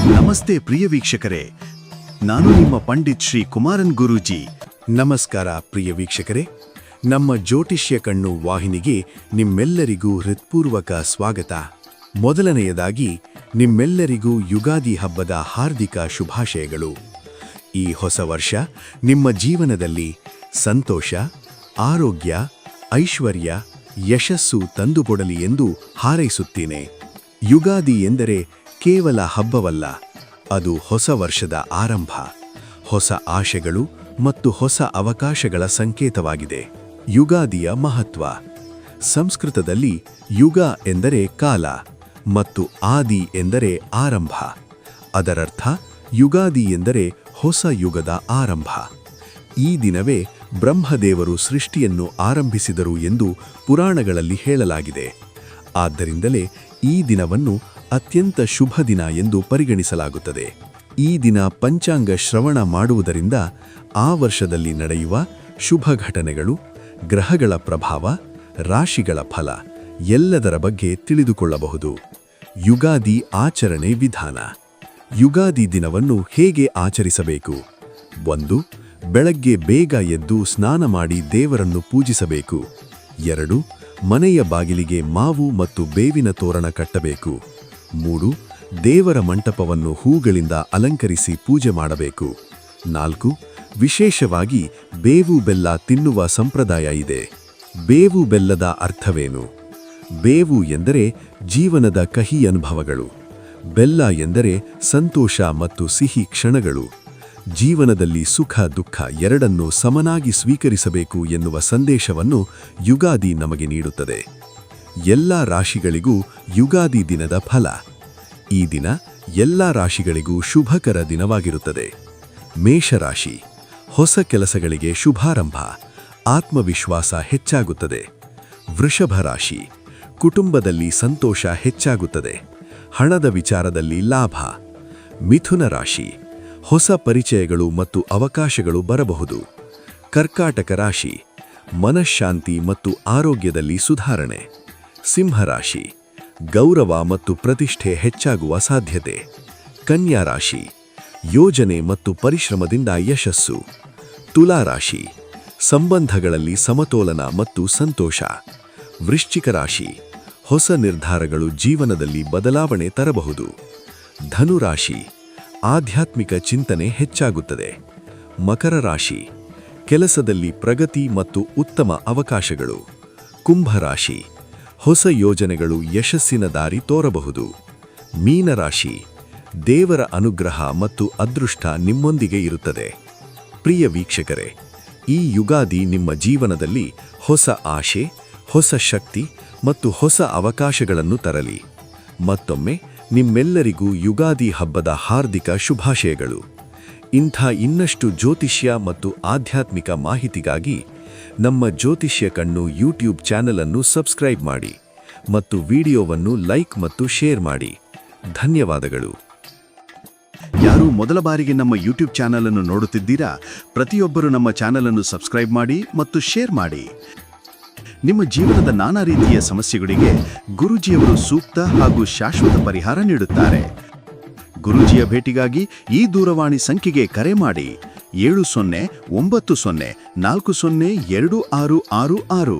ನಮಸ್ತೆ ಪ್ರಿಯ ವೀಕ್ಷಕರೇ, ನಾನು ನಿಮ್ಮ ಪಂಡಿತ್ ಶ್ರೀ ಕುಮಾರನ್ ಗುರೂಜಿ. ನಮಸ್ಕಾರ ಪ್ರಿಯ ವೀಕ್ಷಕರೇ, ನಮ್ಮ ಜ್ಯೋತಿಷ್ಯ ಕಣ್ಣು ವಾಹಿನಿಗೆ ನಿಮ್ಮೆಲ್ಲರಿಗೂ ಹೃತ್ಪೂರ್ವಕ ಸ್ವಾಗತ. ಮೊದಲನೆಯದಾಗಿ ನಿಮ್ಮೆಲ್ಲರಿಗೂ ಯುಗಾದಿ ಹಬ್ಬದ ಹಾರ್ದಿಕ ಶುಭಾಶಯಗಳು. ಈ ಹೊಸ ವರ್ಷ ನಿಮ್ಮ ಜೀವನದಲ್ಲಿ ಸಂತೋಷ, ಆರೋಗ್ಯ, ಐಶ್ವರ್ಯ, ಯಶಸ್ಸು ತಂದುಕೊಡಲಿ ಎಂದು ಹಾರೈಸುತ್ತೇನೆ. ಯುಗಾದಿ ಎಂದರೆ ಕೇವಲ ಹಬ್ಬವಲ್ಲ, ಅದು ಹೊಸ ವರ್ಷದ ಆರಂಭ, ಹೊಸ ಆಶೆಗಳು ಮತ್ತು ಹೊಸ ಅವಕಾಶಗಳ ಸಂಕೇತವಾಗಿದೆ. ಯುಗಾದಿಯ ಮಹತ್ವ. ಸಂಸ್ಕೃತದಲ್ಲಿ ಯುಗ ಎಂದರೆ ಕಾಲ ಮತ್ತು ಆದಿ ಎಂದರೆ ಆರಂಭ. ಅದರರ್ಥ ಯುಗಾದಿ ಎಂದರೆ ಹೊಸ ಯುಗದ ಆರಂಭ. ಈ ದಿನವೇ ಬ್ರಹ್ಮದೇವರು ಸೃಷ್ಟಿಯನ್ನು ಆರಂಭಿಸಿದರು ಎಂದು ಪುರಾಣಗಳಲ್ಲಿ ಹೇಳಲಾಗಿದೆ. ಆದ್ದರಿಂದಲೇ ಈ ದಿನವನ್ನು ಅತ್ಯಂತ ಶುಭ ದಿನ ಎಂದು ಪರಿಗಣಿಸಲಾಗುತ್ತದೆ. ಈ ದಿನ ಪಂಚಾಂಗ ಶ್ರವಣ ಮಾಡುವುದರಿಂದ ಆ ವರ್ಷದಲ್ಲಿ ನಡೆಯುವ ಶುಭ ಘಟನೆಗಳು, ಗ್ರಹಗಳ ಪ್ರಭಾವ, ರಾಶಿಗಳ ಫಲ ಎಲ್ಲದರ ಬಗ್ಗೆ ತಿಳಿದುಕೊಳ್ಳಬಹುದು. ಯುಗಾದಿ ಆಚರಣೆ ವಿಧಾನ. ಯುಗಾದಿ ದಿನವನ್ನು ಹೇಗೆ ಆಚರಿಸಬೇಕು? 1. ಬೆಳಗ್ಗೆ ಬೇಗ ಎದ್ದು ಸ್ನಾನ ಮಾಡಿ ದೇವರನ್ನು ಪೂಜಿಸಬೇಕು. 2. ಮನೆಯ ಬಾಗಿಲಿಗೆ ಮಾವು ಮತ್ತು ಬೇವಿನ ತೋರಣ ಕಟ್ಟಬೇಕು. 3. ದೇವರ ಮಂಟಪವನ್ನು ಹೂಗಳಿಂದ ಅಲಂಕರಿಸಿ ಪೂಜೆ ಮಾಡಬೇಕು. 4. ವಿಶೇಷವಾಗಿ ಬೇವು ಬೆಲ್ಲ ತಿನ್ನುವ ಸಂಪ್ರದಾಯ ಇದೆ. ಬೇವು ಬೆಲ್ಲದ ಅರ್ಥವೇನು? ಬೇವು ಎಂದರೆ ಜೀವನದ ಕಹಿ ಅನುಭವಗಳು, ಬೆಲ್ಲ ಎಂದರೆ ಸಂತೋಷ ಮತ್ತು ಸಿಹಿ ಕ್ಷಣಗಳು. ಜೀವನದಲ್ಲಿ ಸುಖ ದುಃಖ ಎರಡನ್ನೂ ಸಮನಾಗಿ ಸ್ವೀಕರಿಸಬೇಕು ಎನ್ನುವ ಸಂದೇಶವನ್ನು ಯುಗಾದಿ ನಮಗೆ ನೀಡುತ್ತದೆ. ಎಲ್ಲ ರಾಶಿಗಳಿಗೂ ಯುಗಾದಿ ದಿನದ ಫಲ. ಈ ದಿನ ಎಲ್ಲ ರಾಶಿಗಳಿಗೂ ಶುಭಕರ ದಿನವಾಗಿರುತ್ತದೆ. ಮೇಷರಾಶಿ. ಹೊಸ ಕೆಲಸಗಳಿಗೆ ಶುಭಾರಂಭ, ಆತ್ಮವಿಶ್ವಾಸ ಹೆಚ್ಚಾಗುತ್ತದೆ. ವೃಷಭ ರಾಶಿ. ಕುಟುಂಬದಲ್ಲಿ ಸಂತೋಷ ಹೆಚ್ಚಾಗುತ್ತದೆ, ಹಣದ ವಿಚಾರದಲ್ಲಿ ಲಾಭ. ಮಿಥುನ ರಾಶಿ. ಹೊಸ ಪರಿಚಯಗಳು ಮತ್ತು ಅವಕಾಶಗಳು ಬರಬಹುದು. ಕರ್ಕಾಟಕ ರಾಶಿ. ಮನಃಶಾಂತಿ ಮತ್ತು ಆರೋಗ್ಯದಲ್ಲಿ ಸುಧಾರಣೆ. ಸಿಂಹರಾಶಿ. ಗೌರವ ಮತ್ತು ಪ್ರತಿಷ್ಠೆ ಹೆಚ್ಚಾಗುವ ಸಾಧ್ಯತೆ. ಕನ್ಯಾ ರಾಶಿ. ಯೋಜನೆ ಮತ್ತು ಪರಿಶ್ರಮದಿಂದ ಯಶಸ್ಸು. ತುಲಾ ರಾಶಿ. ಸಂಬಂಧಗಳಲ್ಲಿ ಸಮತೋಲನ ಮತ್ತು ಸಂತೋಷ. ವೃಶ್ಚಿಕ ರಾಶಿ. ಹೊಸ ನಿರ್ಧಾರಗಳು ಜೀವನದಲ್ಲಿ ಬದಲಾವಣೆ ತರಬಹುದು. ಧನುರಾಶಿ. ಆಧ್ಯಾತ್ಮಿಕ ಚಿಂತನೆ ಹೆಚ್ಚಾಗುತ್ತದೆ. ಮಕರ ರಾಶಿ. ಕೆಲಸದಲ್ಲಿ ಪ್ರಗತಿ ಮತ್ತು ಉತ್ತಮ ಅವಕಾಶಗಳು. ಕುಂಭರಾಶಿ. ಹೊಸ ಯೋಜನೆಗಳು ಯಶಸ್ಸಿನ ದಾರಿ ತೋರಬಹುದು. ಮೀನರಾಶಿ. ದೇವರ ಅನುಗ್ರಹ ಮತ್ತು ಅದೃಷ್ಟ ನಿಮ್ಮೊಂದಿಗೆ ಇರುತ್ತದೆ. ಪ್ರಿಯ ವೀಕ್ಷಕರೇ, ಈ ಯುಗಾದಿ ನಿಮ್ಮ ಜೀವನದಲ್ಲಿ ಹೊಸ ಆಶೆ, ಹೊಸ ಶಕ್ತಿ ಮತ್ತು ಹೊಸ ಅವಕಾಶಗಳನ್ನು ತರಲಿ. ಮತ್ತೊಮ್ಮೆ ನಿಮ್ಮೆಲ್ಲರಿಗೂ ಯುಗಾದಿ ಹಬ್ಬದ ಹಾರ್ದಿಕ ಶುಭಾಶಯಗಳು. ಇಂಥ ಇನ್ನಷ್ಟು ಜ್ಯೋತಿಷ್ಯ ಮತ್ತು ಆಧ್ಯಾತ್ಮಿಕ ಮಾಹಿತಿಗಾಗಿ ನಮ್ಮ ಜ್ಯೋತಿಷ್ಯ ಕಣ್ಣು ಯೂಟ್ಯೂಬ್ ಚಾನೆಲ್ ಅನ್ನು ಸಬ್ಸ್ಕ್ರೈಬ್ ಮಾಡಿ ಮತ್ತು ವಿಡಿಯೋವನ್ನು ಲೈಕ್ ಮತ್ತು ಶೇರ್ ಮಾಡಿ. ಧನ್ಯವಾದಗಳು. ಯಾರು ಮೊದಲ ಬಾರಿಗೆ ನಮ್ಮ ಯೂಟ್ಯೂಬ್ ಚಾನೆಲ್ ಅನ್ನು ನೋಡುತ್ತಿದ್ದೀರಾ, ಪ್ರತಿಯೊಬ್ಬರು ನಮ್ಮ ಚಾನೆಲ್ ಅನ್ನು ಸಬ್ಸ್ಕ್ರೈಬ್ ಮಾಡಿ ಮತ್ತು ಶೇರ್ ಮಾಡಿ. ನಿಮ್ಮ ಜೀವನದ ನಾನಾ ರೀತಿಯ ಸಮಸ್ಯೆಗಳಿಗೆ ಗುರೂಜಿಯವರು ಸೂಕ್ತ ಹಾಗೂ ಶಾಶ್ವತ ಪರಿಹಾರ ನೀಡುತ್ತಾರೆ. ಗುರೂಜಿಯ ಭೇಟಿಗಾಗಿ ಈ ದೂರವಾಣಿ ಸಂಖ್ಯೆಗೆ ಕರೆ ಮಾಡಿ 7090402666.